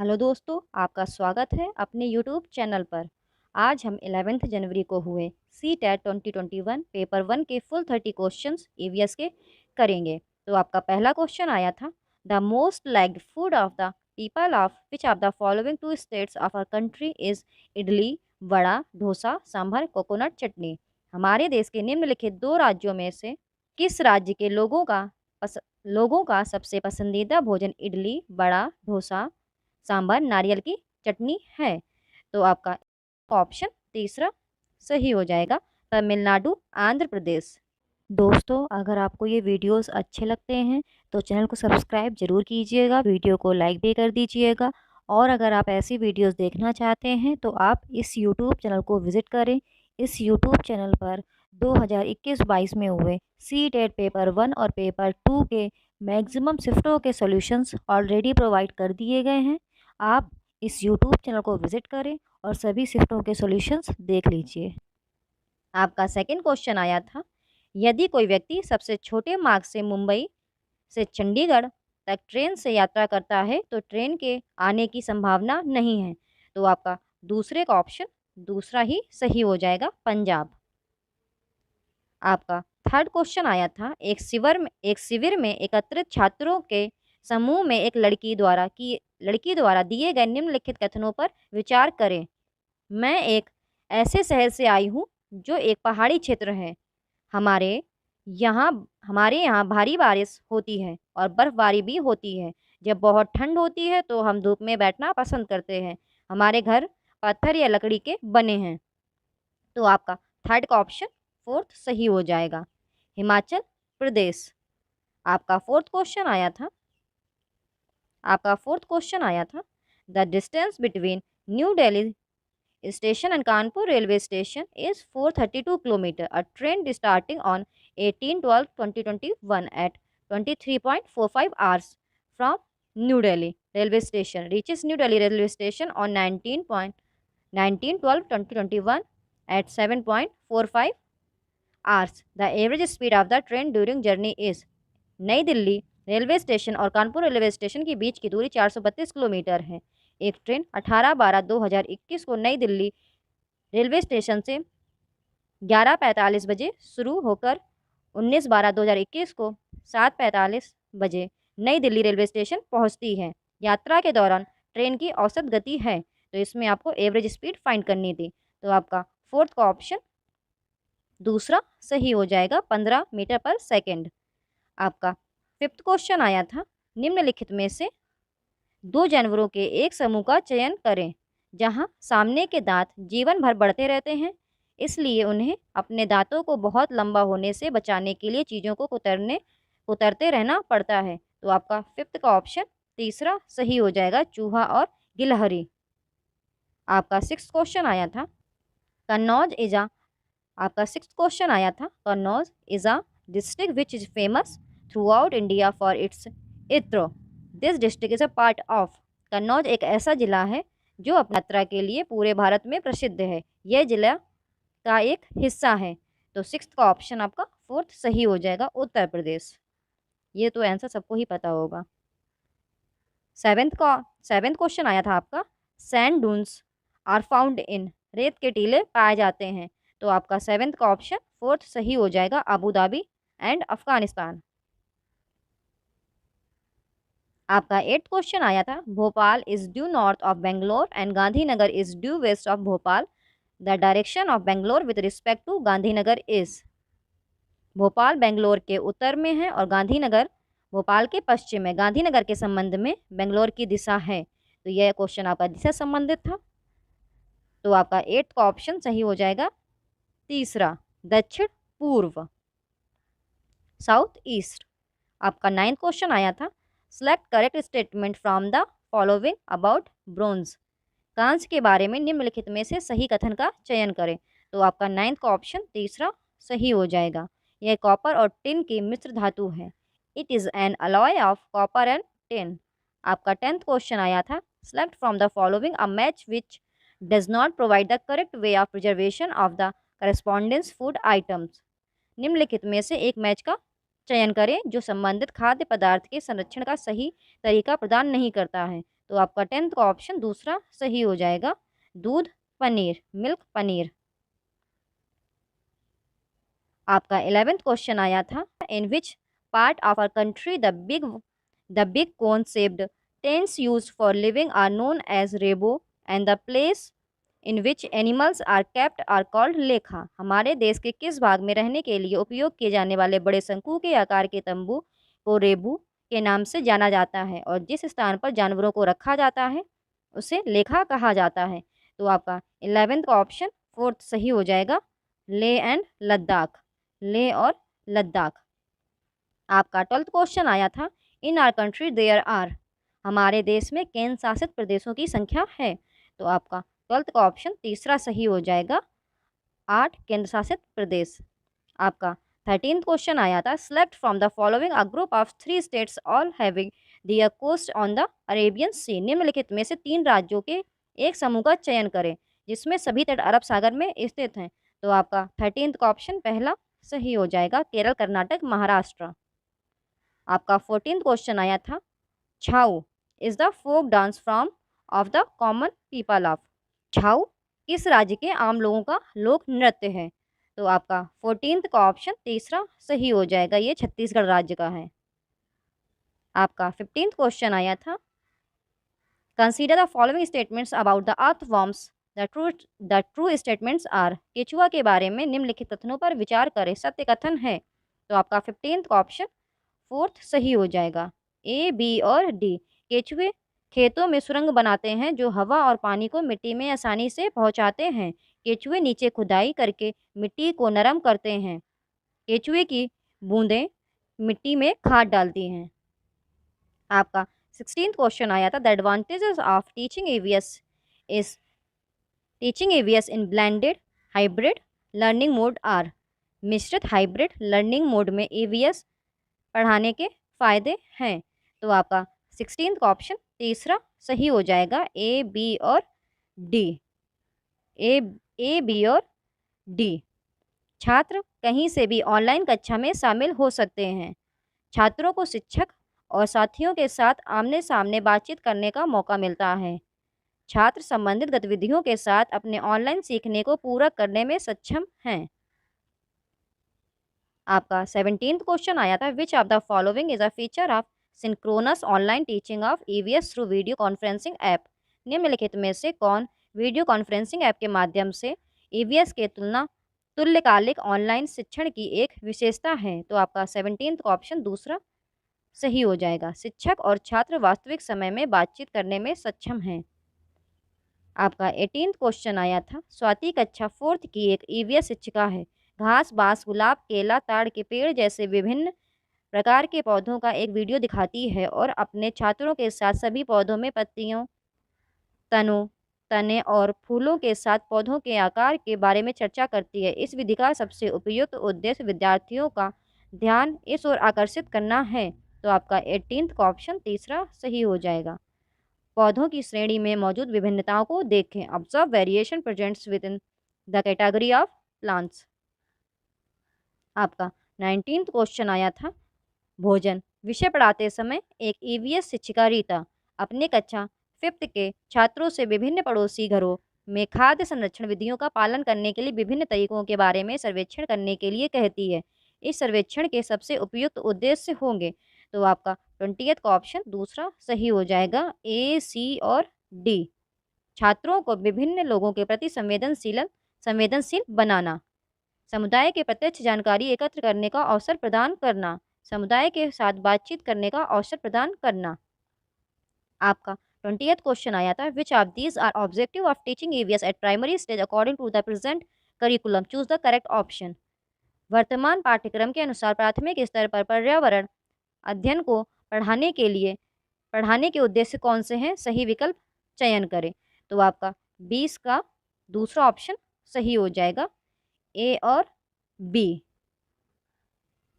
Hello दोस्तों, आपका स्वागत है अपने यूट्यूब चैनल पर। आज हम 11 जनवरी को हुए सी टेट 2021 पेपर 1 के फुल 30 क्वेश्चंस ईवीएस के करेंगे। तो आपका पहला क्वेश्चन आया था, the most liked food of the people of which of the following two states of our country is idli, vada, dosa, sambar, coconut chutney. हमारे देश के निम्नलिखित दो राज्यों में से किस राज्य के लोगों का सबसे पसंदीदा भोजन इडली, वड़ा, डोसा, सांभर, नारियल की चटनी है। तो आपका ऑप्शन तीसरा सही हो जाएगा, तमिलनाडु, आंध्र प्रदेश। दोस्तों, अगर आपको ये वीडियोस अच्छे लगते हैं तो चैनल को सब्सक्राइब जरूर कीजिएगा, वीडियो को लाइक भी कर दीजिएगा। और अगर आप ऐसी वीडियोस देखना चाहते हैं तो आप इस यूट्यूब चैनल को विज़िट करें। इस यूट्यूब चैनल पर 2021-22 में हुए सी टेट पेपर 1 और पेपर 2 के मैक्सिमम शिफ्टों के सॉल्यूशंस ऑलरेडी प्रोवाइड कर दिए गए हैं। आप इस यूट्यूब चैनल को विज़िट करें और सभी शिफ्टों के सॉल्यूशंस देख लीजिए। आपका सेकंड क्वेश्चन आया था, यदि कोई व्यक्ति सबसे छोटे मार्ग से मुंबई से चंडीगढ़ तक ट्रेन से यात्रा करता है तो ट्रेन के आने की संभावना नहीं है। तो आपका दूसरे का ऑप्शन दूसरा ही सही हो जाएगा, पंजाब। आपका थर्ड क्वेश्चन आया था, एक शिविर में एकत्रित छात्रों के समूह में एक लड़की द्वारा दिए गए निम्नलिखित कथनों पर विचार करें। मैं एक ऐसे शहर से आई हूँ जो एक पहाड़ी क्षेत्र है। हमारे हमारे यहाँ भारी बारिश होती है और बर्फबारी भी होती है। जब बहुत ठंड होती है तो हम धूप में बैठना पसंद करते हैं। हमारे घर पत्थर या लकड़ी के बने हैं। तो आपका थर्ड का ऑप्शन फोर्थ सही हो जाएगा, हिमाचल प्रदेश। आपका फोर्थ क्वेश्चन आया था, the distance between new Delhi station and Kanpur railway station is 432 kilometer. A train starting on 18/12/2021 at 23.45 hours from New Delhi railway station reaches New Delhi railway station on 19/12/2021 at 7.45 hours. The average speed of the train during journey is। नई Delhi railway station और Kanpur railway station के बीच की दूरी 432 kilometre है। एक train 18/12/2021 को नई Delhi railway station से 11:45 बजे शुरू होकर 19/12/2021 को 7:45 बजे नई दिल्ली रेलवे स्टेशन पहुंचती है। यात्रा के दौरान ट्रेन की औसत गति है, तो इसमें आपको एवरेज स्पीड फाइंड करनी थी। तो आपका फोर्थ का ऑप्शन दूसरा सही हो जाएगा, 15 मीटर पर सेकेंड। आपका फिफ्थ क्वेश्चन आया था, निम्नलिखित में से दो जानवरों के एक समूह का चयन करें जहां सामने के दांत जीवन भर बढ़ते रहते हैं, इसलिए उन्हें अपने दांतों को बहुत लंबा होने से बचाने के लिए चीज़ों को कुतरते रहना पड़ता है। तो आपका फिफ्थ का ऑप्शन तीसरा सही हो जाएगा, चूहा और गिलहरी। आपका सिक्स्थ क्वेश्चन आया था, Kannauj is a district which is famous throughout India for its ittar. This district is a part of. Kannauj एक ऐसा जिला है जो अपनी यात्रा के लिए पूरे भारत में प्रसिद्ध है। यह जिला का एक हिस्सा है। तो सिक्स्थ का ऑप्शन आपका फोर्थ सही हो जाएगा, उत्तर प्रदेश। ये तो आंसर सबको ही पता होगा। सेवेंथ क्वेश्चन आया था आपका, sand dunes are found in. रेत के टीले पाए जाते हैं। तो आपका सेवेंथ का ऑप्शन फोर्थ सही हो जाएगा, अबू धाबी एंड अफगानिस्तान। आपका एट्थ क्वेश्चन आया था, Bhopal is due north of Bangalore and Gandhinagar is due west of Bhopal. The direction of Bangalore with respect to Gandhinagar is. Bhopal Bangalore के उत्तर में है और गांधीनगर भोपाल के पश्चिम में। गांधीनगर के संबंध में बेंगलोर की दिशा है। तो यह क्वेश्चन आपका दिशा संबंधित था। तो आपका एट्थ का ऑप्शन सही हो जाएगा, तीसरा, दक्षिण पूर्व, साउथ ईस्ट। आपका नाइन्थ क्वेश्चन आया था, select correct statement from the following about bronze. कांस्य के बारे में निम्नलिखित में से सही कथन का चयन करें। तो आपका नाइन्थ का ऑप्शन तीसरा सही हो जाएगा। यह कॉपर और टिन की मिश्र धातु है। It is an alloy of copper and tin. आपका टेंथ क्वेश्चन आया था, select from the following a match which does not provide the correct way of preservation of the correspondence food items. निम्नलिखित में से एक मैच का चयन करें जो संबंधित खाद्य पदार्थ के संरक्षण का सही तरीका प्रदान नहीं करता है। तो आपका 10th का ऑप्शन दूसरा सही हो जाएगा, दूध पनीर, मिल्क पनीर। आपका 11th क्वेश्चन आया था, in which part of our country the big cone shaped tents used for living are known as rebo and the place in which animals are kept are called lekha. हमारे देश के किस भाग में रहने के लिए उपयोग किए जाने वाले बड़े शंकु के आकार के तंबू को रेबू के नाम से जाना जाता है, और जिस स्थान पर जानवरों को रखा जाता है उसे लेखा कहा जाता है। तो आपका 11th का ऑप्शन 4th सही हो जाएगा, ले एंड लद्दाख, ले और लद्दाख। आपका 12th क्वेश्चन आया था, in our country there are, हमारे देश में केंद्र शासित प्रदेशों की संख्या है। तो आपका 12th का ऑप्शन तीसरा सही हो जाएगा, 8 केंद्र शासित प्रदेश। आपका 13th क्वेश्चन आया था, select from the following a group of 3 states all having their coast on the Arabian Sea. निम्नलिखित में से 3 राज्यों के एक समूह का चयन करें जिसमें सभी तट अरब सागर में स्थित हैं। तो आपका 13th का ऑप्शन पहला सही हो जाएगा, केरल, कर्नाटक, महाराष्ट्र। आपका 14th क्वेश्चन आया था, Chhau is the folk dance form of the common people of. Chhau किस राज्य के आम लोगों का लोक नृत्य है। तो आपका 14th का ऑप्शन तीसरा सही हो जाएगा, ये छत्तीसगढ़ राज्य का है। आपका 15th क्वेश्चन आया था, consider the following statements about the earthworms the true statements are. केचुआ के बारे में निम्नलिखित कथनों पर विचार करें, सत्य कथन है। तो आपका 15th का ऑप्शन 4th सही हो जाएगा, ए, बी और डी। केचुए खेतों में सुरंग बनाते हैं जो हवा और पानी को मिट्टी में आसानी से पहुंचाते हैं। केचुए नीचे खुदाई करके मिट्टी को नरम करते हैं। केचुए की बूंदें मिट्टी में खाद डालती हैं। आपका 16th क्वेश्चन आया था, the advantages of teaching EVS in blended hybrid learning mode are. मिश्रित हाइब्रिड लर्निंग मोड में एवीएस पढ़ाने के फायदे हैं। तो आपका 16th का ऑप्शन तीसरा सही हो जाएगा, ए, बी और डी, ए, बी और डी। छात्र कहीं से भी ऑनलाइन कक्षा में शामिल हो सकते हैं। छात्रों को शिक्षक और साथियों के साथ आमने सामने बातचीत करने का मौका मिलता है। छात्र संबंधित गतिविधियों के साथ अपने ऑनलाइन सीखने को पूरा करने में सक्षम हैं। आपका 17th क्वेश्चन आया था, which of the following is a feature of synchronous online teaching of EVS through video conferencing app. निम्नलिखित में से कौन वीडियो कॉन्फ्रेंसिंग ऐप के माध्यम से ईवीएस के तुल्यकालिक ऑनलाइन शिक्षण की एक विशेषता है। तो आपका 17th का ऑप्शन दूसरा सही हो जाएगा, शिक्षक और छात्र वास्तविक समय में बातचीत करने में सक्षम हैं। आपका 18th क्वेश्चन आया था, स्वाति कक्षा 4th की एक ईवीएस शिक्षिका है। घास, बांस, गुलाब, केला, ताड़ के पेड़ जैसे विभिन्न प्रकार के पौधों का एक वीडियो दिखाती है और अपने छात्रों के साथ सभी पौधों में पत्तियों, तनों, तने और फूलों के साथ पौधों के आकार के बारे में चर्चा करती है। इस विधि का सबसे उपयुक्त उद्देश्य विद्यार्थियों का ध्यान इस ओर आकर्षित करना है। तो आपका 18th का ऑप्शन तीसरा सही हो जाएगा, पौधों की श्रेणी में मौजूद विभिन्नताओं को देखें। Observe variation presents with in the category of plants. आपका 19th क्वेश्चन आया था, भोजन विषय पढ़ाते समय एक ईवीएस शिक्षिका रीता अपने कक्षा 5th के छात्रों से विभिन्न पड़ोसी घरों में खाद्य संरक्षण विधियों का पालन करने के लिए विभिन्न तरीकों के बारे में सर्वेक्षण करने के लिए कहती है। इस सर्वेक्षण के सबसे उपयुक्त उद्देश्य होंगे। तो आपका 20th का ऑप्शन दूसरा सही हो जाएगा, ए, सी और डी। छात्रों को विभिन्न लोगों के प्रति संवेदनशील बनाना, समुदाय के प्रत्यक्ष जानकारी एकत्र करने का अवसर प्रदान करना, समुदाय के साथ बातचीत करने का अवसर प्रदान करना। आपका 20th क्वेश्चन आया था, which of these are objective of teaching EVS at primary stage according to the present curriculum, choose the correct option. वर्तमान पाठ्यक्रम के अनुसार प्राथमिक स्तर पर पर्यावरण अध्ययन को पढ़ाने के उद्देश्य कौन से हैं, सही विकल्प चयन करें। तो आपका 20 का दूसरा ऑप्शन सही हो जाएगा, ए और बी।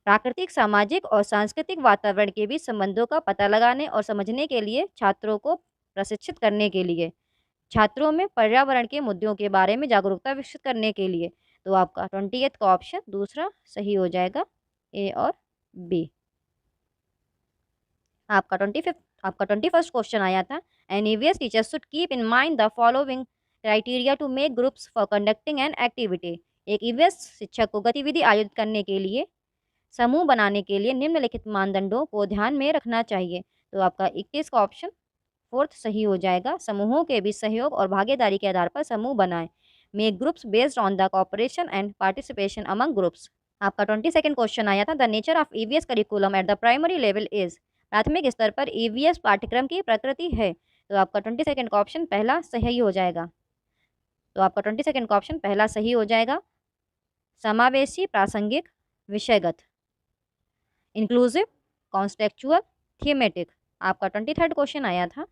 प्राकृतिक, सामाजिक और सांस्कृतिक वातावरण के बीच संबंधों का पता लगाने और समझने के लिए छात्रों को प्रशिक्षित करने के लिए, छात्रों में पर्यावरण के मुद्दों के बारे में जागरूकता विकसित करने के लिए। तो आपका 20th का ऑप्शन दूसरा सही हो जाएगा, ए और बी। आपका 21st क्वेश्चन आया था, An EVS teacher should keep in mind the following criteria to make groups for conducting an activity. एक EVS शिक्षक को गतिविधि आयोजित करने के लिए, समूह बनाने के लिए निम्नलिखित मानदंडों को ध्यान में रखना चाहिए। तो आपका 21 का ऑप्शन 4th सही हो जाएगा। समूहों के बीच सहयोग और भागीदारी के आधार पर समूह बनाएं। Make groups based on the cooperation and participation among groups. आपका 22nd क्वेश्चन आया था, the nature of EVS curriculum at the primary level is. प्राथमिक स्तर पर ईवीएस पाठ्यक्रम की प्रकृति है। तो आपका 22nd का ऑप्शन पहला सही हो जाएगा। तो आपका 22nd का ऑप्शन पहला सही हो जाएगा। समावेशी, प्रासंगिक, विषयगत, इंक्लूसिव, कॉन्टेक्चुअल, थीमेटिक। आपका 23rd क्वेश्चन आया था,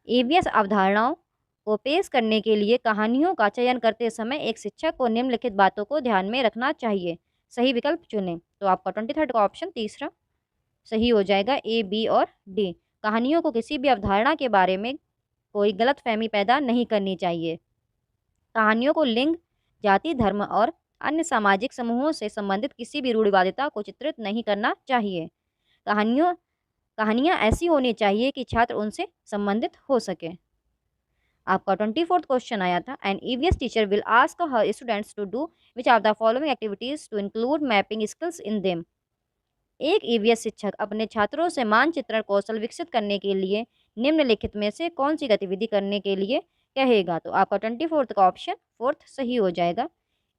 ईवीएस अवधारणाओं को पेश करने के लिए कहानियों का चयन करते समय एक शिक्षक को निम्नलिखित बातों को ध्यान में रखना चाहिए। सही विकल्प चुनें। तो आपका 23rd का ऑप्शन तीसरा सही हो जाएगा, ए, बी और डी। कहानियों को किसी भी अवधारणा के बारे में कोई गलतफहमी पैदा नहीं करनी चाहिए। कहानियों को लिंग, जाति, धर्म और अन्य सामाजिक समूहों से संबंधित किसी भी रूढ़िवादिता को चित्रित नहीं करना चाहिए। कहानियाँ ऐसी होनी चाहिए कि छात्र उनसे संबंधित हो सके। आपका 24th क्वेश्चन आया था, an EVS teacher will ask her students to do which are the following activities to include mapping skills in them. एक ईवीएस शिक्षक अपने छात्रों से मानचित्रण कौशल विकसित करने के लिए निम्नलिखित में से कौन सी गतिविधि करने के लिए कहेगा। तो आपका 24th का ऑप्शन 4th सही हो जाएगा।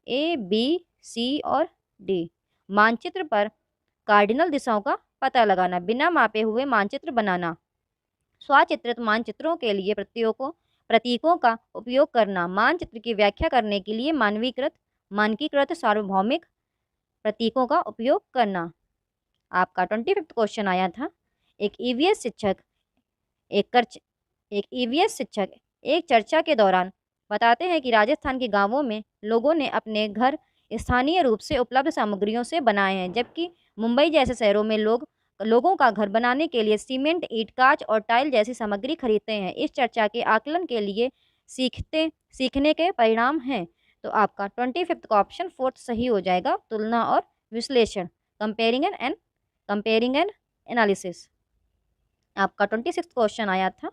ए, बी, सी और डी। मानचित्र पर कार्डिनल दिशाओं का पता लगाना, बिना मापे हुए मानचित्र बनाना, स्वचित्रित मानचित्रों के लिए प्रतीकों का उपयोग करना, मानचित्र की व्याख्या करने के लिए मानकीकृत सार्वभौमिक प्रतीकों का उपयोग करना। आपका 25th क्वेश्चन आया था, एक ईवीएस शिक्षक एक चर्चा के दौरान बताते हैं कि राजस्थान के गांवों में लोगों ने अपने घर स्थानीय रूप से उपलब्ध सामग्रियों से बनाए हैं, जबकि मुंबई जैसे शहरों में लोगों का घर बनाने के लिए सीमेंट, ईंट, कांच और टाइल जैसी सामग्री खरीदते हैं। इस चर्चा के आकलन के लिए सीखने के परिणाम हैं। तो आपका 25th का ऑप्शन 4th सही हो जाएगा, तुलना और विश्लेषण, कंपेयरिंग एंड एनालिसिस। आपका 26th क्वेश्चन आया था,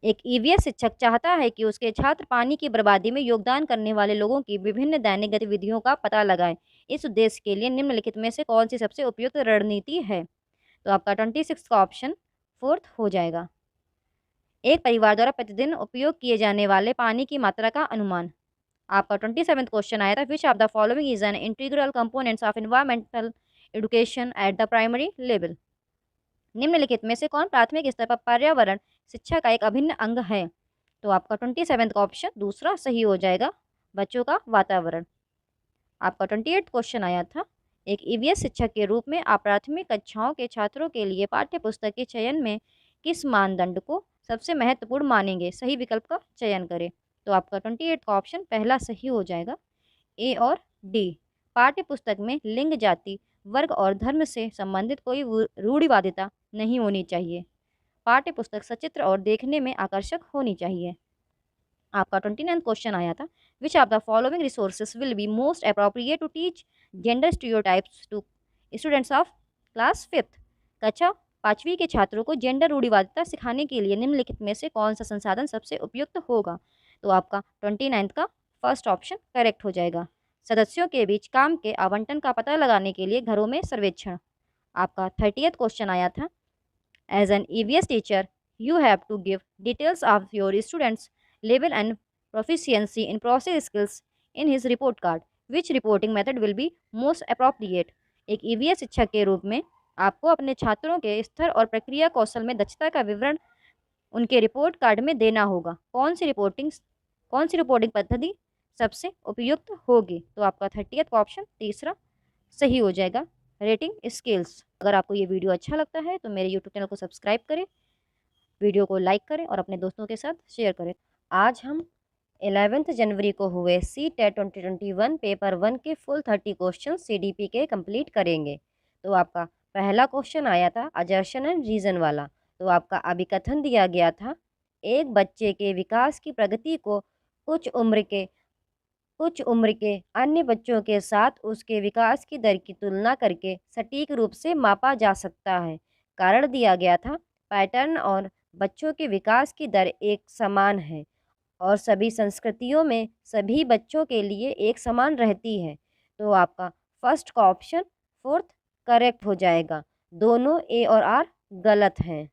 एक ईवीएस शिक्षक चाहता है कि उसके छात्र पानी की बर्बादी में योगदान करने वाले लोगों की विभिन्न दैनिक गतिविधियों का पता लगाएं। इस उद्देश्य के लिए निम्नलिखित में से कौन सी सबसे उपयुक्त रणनीति है। तो आपका 26 का ऑप्शन 4th हो जाएगा। एक परिवार द्वारा प्रतिदिन उपयोग किए जाने वाले पानी की मात्रा का अनुमान। आपका 27th क्वेश्चन आया था, which of the following is an integral components of environmental education at the primary level. निम्नलिखित में से कौन प्राथमिक स्तर पर पर्यावरण शिक्षा का एक अभिन्न अंग है। तो आपका 27 का ऑप्शन दूसरा सही हो जाएगा, बच्चों का वातावरण। आपका 28 क्वेश्चन आया था, एक ईवीएस शिक्षक के रूप में आप प्राथमिक कक्षाओं के छात्रों के लिए पाठ्य पुस्तक के चयन में किस मानदंड को सबसे महत्वपूर्ण मानेंगे। सही विकल्प का चयन करें। तो आपका 28 का ऑप्शन पहला सही हो जाएगा, ए और डी। पाठ्य पुस्तक में लिंग, जाति, वर्ग और धर्म से संबंधित कोई रूढ़िवादिता नहीं होनी चाहिए। पाठ्य पुस्तक सचित्र और देखने में आकर्षक होनी चाहिए। आपका 29 क्वेश्चन आया था, which of the following resources will be most appropriate to teach gender stereotypes to students of class 5th। कक्षा 5वीं के छात्रों को जेंडर रूढ़िवादिता सिखाने के लिए निम्नलिखित में से कौन सा संसाधन सबसे उपयुक्त होगा। तो आपका 29 का फर्स्ट ऑप्शन करेक्ट हो जाएगा। सदस्यों के बीच काम के आवंटन का पता लगाने के लिए घरों में सर्वेक्षण। आपका 30th क्वेश्चन आया था, as an EVS teacher you have to give details of your students level and proficiency in process skills in his report card, which reporting method will be most appropriate. एक EVS शिक्षक के रूप में आपको अपने छात्रों के स्तर और प्रक्रिया कौशल में दक्षता का विवरण उनके रिपोर्ट कार्ड में देना होगा। कौन सी रिपोर्टिंग पद्धति सबसे उपयुक्त होगी। तो आपका 30th ऑप्शन तीसरा सही हो जाएगा, रेटिंग स्केल्स। अगर आपको ये वीडियो अच्छा लगता है तो मेरे यूट्यूब चैनल को सब्सक्राइब करें, वीडियो को लाइक करें और अपने दोस्तों के साथ शेयर करें। आज हम 11 जनवरी को हुए CTET 2021 पेपर 1 के फुल 30 क्वेश्चन CDP के कंप्लीट करेंगे। तो आपका पहला क्वेश्चन आया था अजर्शन एंड रीजन वाला। तो आपका अभिकथन दिया गया था, एक बच्चे के विकास की प्रगति को कुछ उम्र के अन्य बच्चों के साथ उसके विकास की दर की तुलना करके सटीक रूप से मापा जा सकता है। कारण दिया गया था, पैटर्न और बच्चों के विकास की दर एक समान है और सभी संस्कृतियों में सभी बच्चों के लिए एक समान रहती है। तो आपका फर्स्ट का ऑप्शन फोर्थ करेक्ट हो जाएगा। दोनों ए और आर गलत हैं।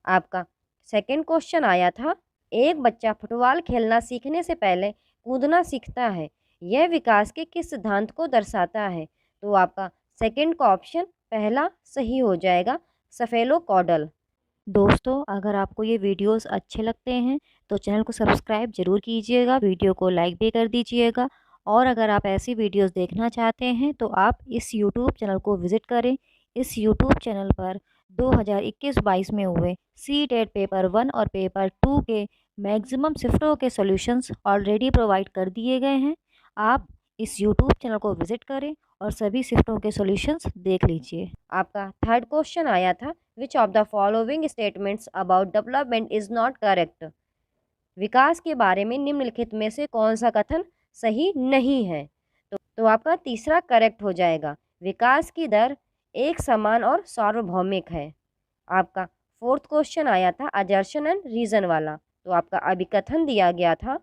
आपका सेकंड क्वेश्चन आया था, एक बच्चा फुटबॉल खेलना सीखने से पहले कूदना सीखता है, यह विकास के किस सिद्धांत को दर्शाता है? तो आपका सेकंड का ऑप्शन पहला सही हो जाएगा, सफेलोकॉडल। दोस्तों, अगर आपको ये वीडियोस अच्छे लगते हैं तो चैनल को सब्सक्राइब ज़रूर कीजिएगा, वीडियो को लाइक भी कर दीजिएगा। और अगर आप ऐसी वीडियोस देखना चाहते हैं तो आप इस यूट्यूब चैनल को विज़िट करें। इस यूट्यूब चैनल पर 2021-22 में हुए सी-टेट पेपर 1 और पेपर 2 के मैक्सिमम शिफ्टों के सॉल्यूशंस ऑलरेडी प्रोवाइड कर दिए गए हैं। आप इस यूट्यूब चैनल को विज़िट करें और सभी शिफ्टों के सॉल्यूशंस देख लीजिए। आपका थर्ड क्वेश्चन आया था, which of the following statements about development is not correct? विकास के बारे में निम्नलिखित में से कौन सा कथन सही नहीं है? तो आपका तीसरा करेक्ट हो जाएगा, विकास की दर एक समान और सार्वभौमिक है। आपका फोर्थ क्वेश्चन आया था अजर्शन एंड रीज़न वाला। तो आपका अभिकथन दिया गया था,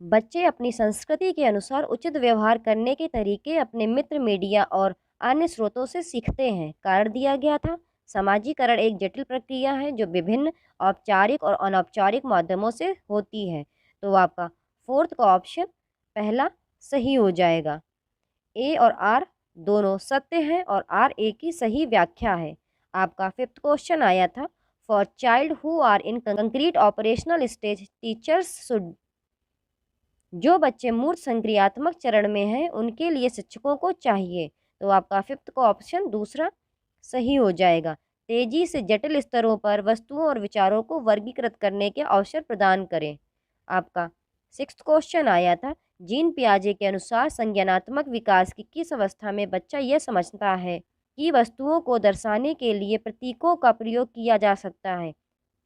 बच्चे अपनी संस्कृति के अनुसार उचित व्यवहार करने के तरीके अपने मित्र, मीडिया और अन्य स्रोतों से सीखते हैं। कारण दिया गया था, समाजीकरण एक जटिल प्रक्रिया है जो विभिन्न औपचारिक और अनौपचारिक माध्यमों से होती है। तो आपका फोर्थ का ऑप्शन पहला सही हो जाएगा। ए और आर दोनों सत्य हैं और आर ए की सही व्याख्या है। आपका फिफ्थ क्वेश्चन आया था, for child who are in concrete operational stage teachers should. जो बच्चे मूर्त संक्रियात्मक चरण में हैं उनके लिए शिक्षकों को चाहिए। तो आपका फिफ्थ का ऑप्शन दूसरा सही हो जाएगा, तेजी से जटिल स्तरों पर वस्तुओं और विचारों को वर्गीकृत करने के अवसर प्रदान करें। आपका सिक्स्थ क्वेश्चन आया था, जीन पियाजे के अनुसार संज्ञानात्मक विकास की किस अवस्था में बच्चा यह समझता है कि वस्तुओं को दर्शाने के लिए प्रतीकों का प्रयोग किया जा सकता है?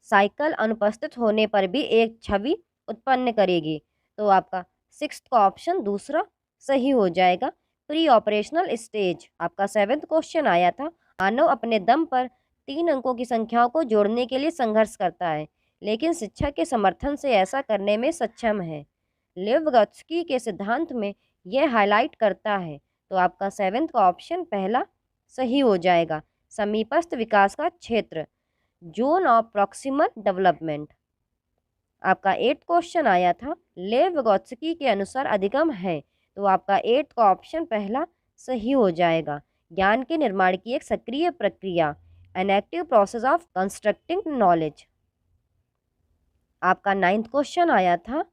साइकिल अनुपस्थित होने पर भी एक छवि उत्पन्न करेगी। तो आपका सिक्स्थ का ऑप्शन दूसरा सही हो जाएगा, प्री ऑपरेशनल स्टेज। आपका सेवेंथ क्वेश्चन आया था, मानव अपने दम पर 3 अंकों की संख्याओं को जोड़ने के लिए संघर्ष करता है, लेकिन शिक्षा के समर्थन से ऐसा करने में सक्षम है। लिव्गत्स्की के सिद्धांत में यह हाईलाइट करता है। तो आपका सेवेंथ का ऑप्शन पहला सही हो जाएगा, समीपस्थ विकास का क्षेत्र, जोन ऑफ प्रॉक्सिमल डेवलपमेंट। आपका 8th क्वेश्चन आया था, लेव विगोत्स्की के अनुसार अधिगम है। तो आपका 8th का ऑप्शन पहला सही हो जाएगा, ज्ञान के निर्माण की एक सक्रिय प्रक्रिया, an active process of constructing knowledge. आपका 9th क्वेश्चन आया था,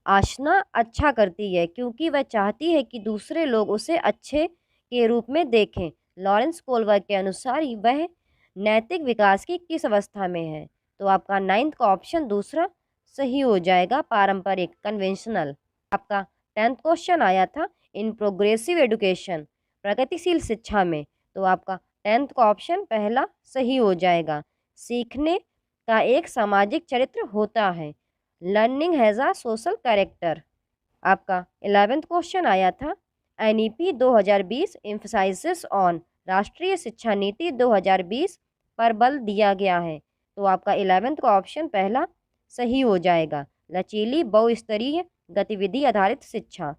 आशना अच्छा करती है क्योंकि वह चाहती है कि दूसरे लोग उसे अच्छे के रूप में देखें। लॉरेंस कोलवर्ग के अनुसार वह नैतिक विकास की किस अवस्था में है? तो आपका 9th का ऑप्शन दूसरा सही हो जाएगा, पारंपरिक, कन्वेंशनल। आपका 10th क्वेश्चन आया था, इन प्रोग्रेसिव एजुकेशन, प्रगतिशील शिक्षा में। तो आपका 10th का ऑप्शन पहला सही हो जाएगा, सीखने का एक सामाजिक चरित्र होता है, learning has a social character. आपका 11th क्वेश्चन आया था, एनईपी 2020 एम्फसाइजेस ऑन, राष्ट्रीय शिक्षा नीति 2020 पर बल दिया गया है। तो आपका 11th का ऑप्शन पहला सही हो जाएगा, लचीली बहुस्तरीय गतिविधि आधारित शिक्षा।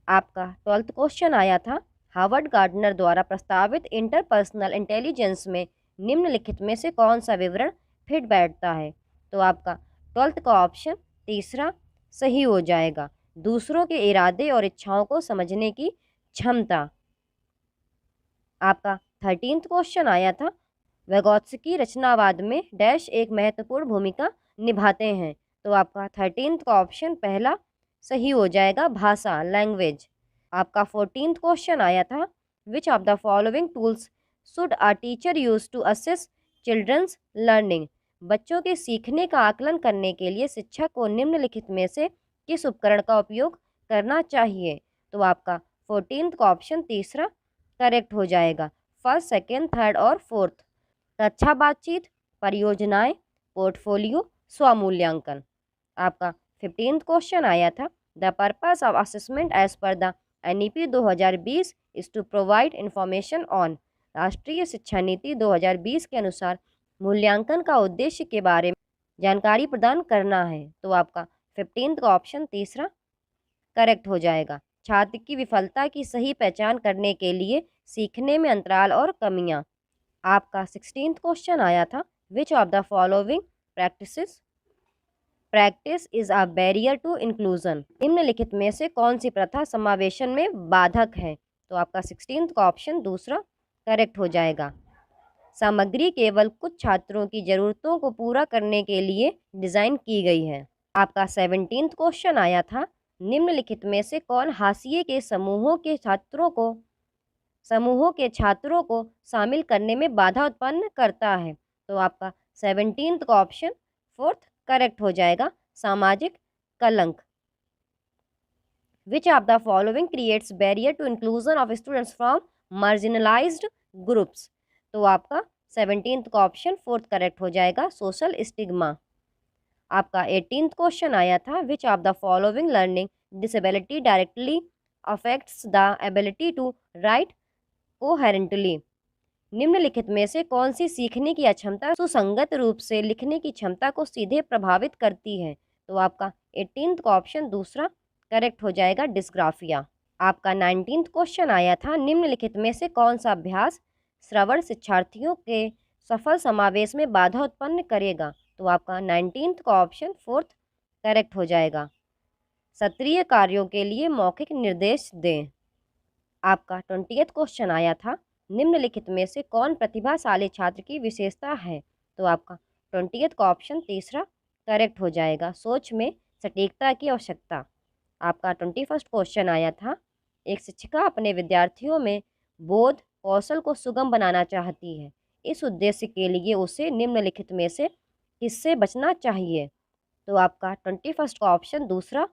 आपका 12th क्वेश्चन आया था, हार्वर्ड गार्डनर द्वारा प्रस्तावित इंटरपर्सनल इंटेलिजेंस में निम्नलिखित में से कौन सा विवरण फिट बैठता है? तो आपका 12th का ऑप्शन तीसरा सही हो जाएगा, दूसरों के इरादे और इच्छाओं को समझने की क्षमता। आपका 13th क्वेश्चन आया था, विगोत्स्की रचनावाद में डैश एक महत्वपूर्ण भूमिका निभाते हैं। तो आपका 13th का ऑप्शन पहला सही हो जाएगा, भाषा, लैंग्वेज। आपका 14th क्वेश्चन आया था, which of the following tools should a teacher use to assess children's learning? बच्चों के सीखने का आकलन करने के लिए शिक्षक को निम्नलिखित में से किस उपकरण का उपयोग करना चाहिए? तो आपका 14th का ऑप्शन तीसरा करेक्ट हो जाएगा, फर्स्ट, सेकेंड, थर्ड और फोर्थ। कक्षा बातचीत, परियोजनाएं, पोर्टफोलियो, स्वमूल्यांकन। आपका 15th क्वेश्चन आया था, the purpose of assessment as per the NEP 2020 is to provide information on. राष्ट्रीय शिक्षा नीति 2020 के अनुसार मूल्यांकन का उद्देश्य के बारे में जानकारी प्रदान करना है। तो आपका 15th का ऑप्शन तीसरा करेक्ट हो जाएगा। छात्र की विफलता की सही पहचान करने के लिए सीखने में अंतराल और कमियां। आपका 16th क्वेश्चन आया था, which of the following practice is a barrier to inclusion. निम्नलिखित में से कौन सी प्रथा समावेशन में बाधक है। तो आपका 16th का ऑप्शन दूसरा करेक्ट हो जाएगा। सामग्री केवल कुछ छात्रों की जरूरतों को पूरा करने के लिए डिजाइन की गई है। आपका 17th क्वेश्चन आया था, निम्नलिखित में से कौन हाशिए के समूहों के छात्रों को शामिल करने में बाधा उत्पन्न करता है। तो आपका 17th का ऑप्शन फोर्थ करेक्ट हो जाएगा, सामाजिक कलंक। Which of the following creates barrier to inclusion of students from marginalised groups. तो आपका 17th का ऑप्शन फोर्थ करेक्ट हो जाएगा, सोशल स्टिग्मा। आपका 18th क्वेश्चन आया था, which of the following learning disability directly affects the ability to write coherently. निम्नलिखित में से कौन सी सीखने की अक्षमता सुसंगत रूप से लिखने की क्षमता को सीधे प्रभावित करती है। तो आपका 18th का ऑप्शन दूसरा करेक्ट हो जाएगा, डिस्ग्राफिया। आपका 19th क्वेश्चन आया था, निम्नलिखित में से कौन सा अभ्यास श्रवण शिक्षार्थियों के सफल समावेश में बाधा उत्पन्न करेगा। तो आपका 19th का ऑप्शन फोर्थ करेक्ट हो जाएगा, सत्रीय कार्यों के लिए मौखिक निर्देश दें। आपका 20th क्वेश्चन आया था, निम्नलिखित में से कौन प्रतिभाशाली छात्र की विशेषता है। तो आपका 20th का ऑप्शन तीसरा करेक्ट हो जाएगा, सोच में सटीकता की आवश्यकता। आपका 21st क्वेश्चन आया था, एक शिक्षिका अपने विद्यार्थियों में बोध कौशल को सुगम बनाना चाहती है। इस उद्देश्य के लिए उसे निम्नलिखित में से किससे बचना चाहिए। तो आपका 21st का ऑप्शन दूसरा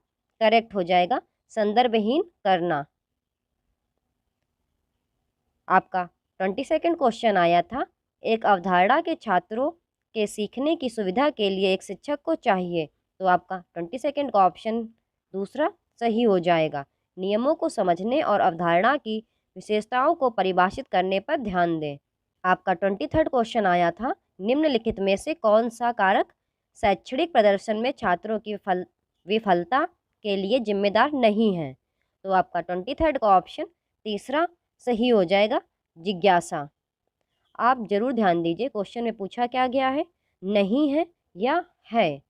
करेक्ट हो जाएगा, संदर्भहीन करना। आपका 22nd क्वेश्चन आया था, एक अवधारणा के छात्रों के सीखने की सुविधा के लिए एक शिक्षक को चाहिए। तो आपका 22nd का ऑप्शन दूसरा सही हो जाएगा, नियमों को समझने और अवधारणा की विशेषताओं को परिभाषित करने पर ध्यान दें। आपका 23rd क्वेश्चन आया था, निम्नलिखित में से कौन सा कारक शैक्षणिक प्रदर्शन में छात्रों की विफलता के लिए जिम्मेदार नहीं है। तो आपका 23rd का ऑप्शन तीसरा सही हो जाएगा, जिज्ञासा। आप जरूर ध्यान दीजिए, क्वेश्चन में पूछा क्या गया है, नहीं है या है,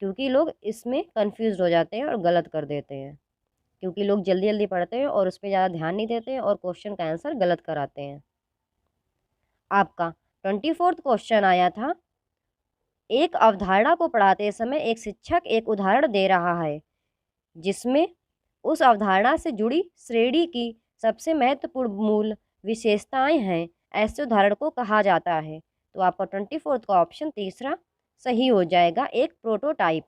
क्योंकि लोग इसमें कंफ्यूज हो जाते हैं और गलत कर देते हैं, क्योंकि लोग जल्दी जल्दी पढ़ते हैं और उस पर ज़्यादा ध्यान नहीं देते हैं और क्वेश्चन का आंसर गलत कराते हैं। आपका 24th क्वेश्चन आया था, एक अवधारणा को पढ़ाते समय एक शिक्षक एक उदाहरण दे रहा है जिसमें उस अवधारणा से जुड़ी श्रेणी की सबसे महत्वपूर्ण मूल विशेषताएं हैं, ऐसे उदाहरण को कहा जाता है। तो आपका 24th का ऑप्शन तीसरा सही हो जाएगा, एक प्रोटोटाइप।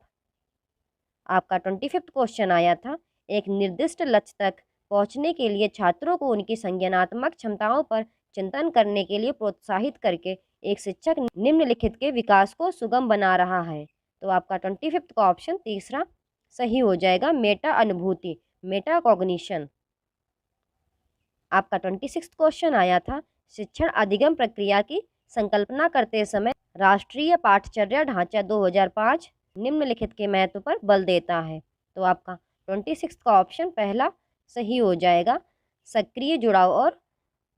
आपका 25th क्वेश्चन आया था, एक निर्दिष्ट लक्ष्य तक पहुंचने के लिए छात्रों को उनकी संज्ञानात्मक क्षमताओं पर चिंतन करने के लिए प्रोत्साहित करके एक शिक्षक निम्नलिखित के विकास को सुगम बना रहा है। तो आपका 25th का ऑप्शन तीसरा सही हो जाएगा, मेटा अनुभूति, मेटा कॉग्निशन। आपका 26th क्वेश्चन आया था, शिक्षण अधिगम प्रक्रिया की संकल्पना करते समय राष्ट्रीय पाठचर्या ढांचा 2005 निम्नलिखित के महत्व पर बल देता है। तो आपका 26 का ऑप्शन पहला सही हो जाएगा, सक्रिय जुड़ाव और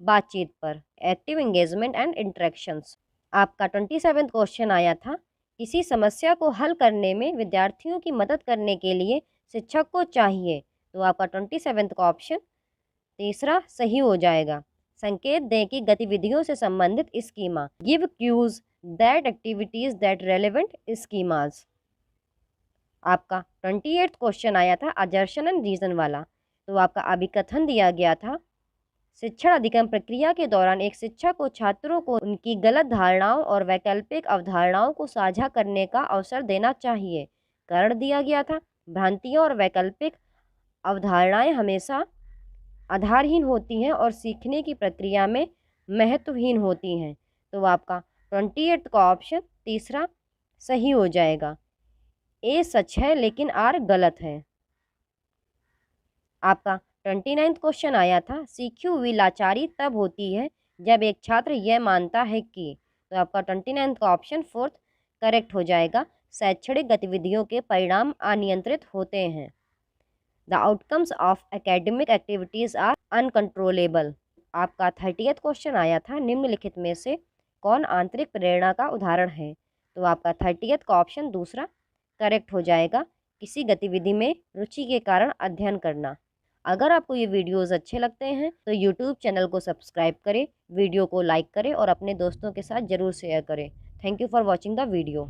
बातचीत पर, एक्टिव एंगेजमेंट एंड इंटरेक्शंस। आपका 27 क्वेश्चन आया था, किसी समस्या को हल करने में विद्यार्थियों की मदद करने के लिए शिक्षक को चाहिए। तो आपका 27 का ऑप्शन तीसरा सही हो जाएगा, संकेत दें कि गतिविधियों से संबंधित schema, give cues that activities that relevant schemas. आपका 28 क्वेश्चन आया था, अजर्शन एंड रीजन वाला। तो आपका अभिकथन दिया गया था, शिक्षण अधिगम प्रक्रिया के दौरान एक शिक्षक को छात्रों को उनकी गलत धारणाओं और वैकल्पिक अवधारणाओं को साझा करने का अवसर देना चाहिए। कारण दिया गया था, भ्रांतियां और वैकल्पिक अवधारणाएं हमेशा आधारहीन होती हैं और सीखने की प्रक्रिया में महत्वहीन होती हैं। तो आपका 28 का ऑप्शन तीसरा सही हो जाएगा, ए सच है लेकिन आर गलत है। आपका 29 क्वेश्चन आया था, सीखी हुई लाचारी तब होती है जब एक छात्र यह मानता है कि, तो आपका 29 का ऑप्शन फोर्थ करेक्ट हो जाएगा। शैक्षणिक गतिविधियों के परिणाम अनियंत्रित होते हैं। The outcomes of academic activities are uncontrollable. आपका 30th क्वेश्चन आया था, निम्नलिखित में से कौन आंतरिक प्रेरणा का उदाहरण है? तो आपका 30th का ऑप्शन दूसरा करेक्ट हो जाएगा। किसी गतिविधि में रुचि के कारण अध्ययन करना। अगर आपको ये वीडियोस अच्छे लगते हैं तो यूट्यूब चैनल को सब्सक्राइब करें, वीडियो को लाइक करें और अपने दोस्तों के साथ ज़रूर शेयर करें। Thank you for watching the video.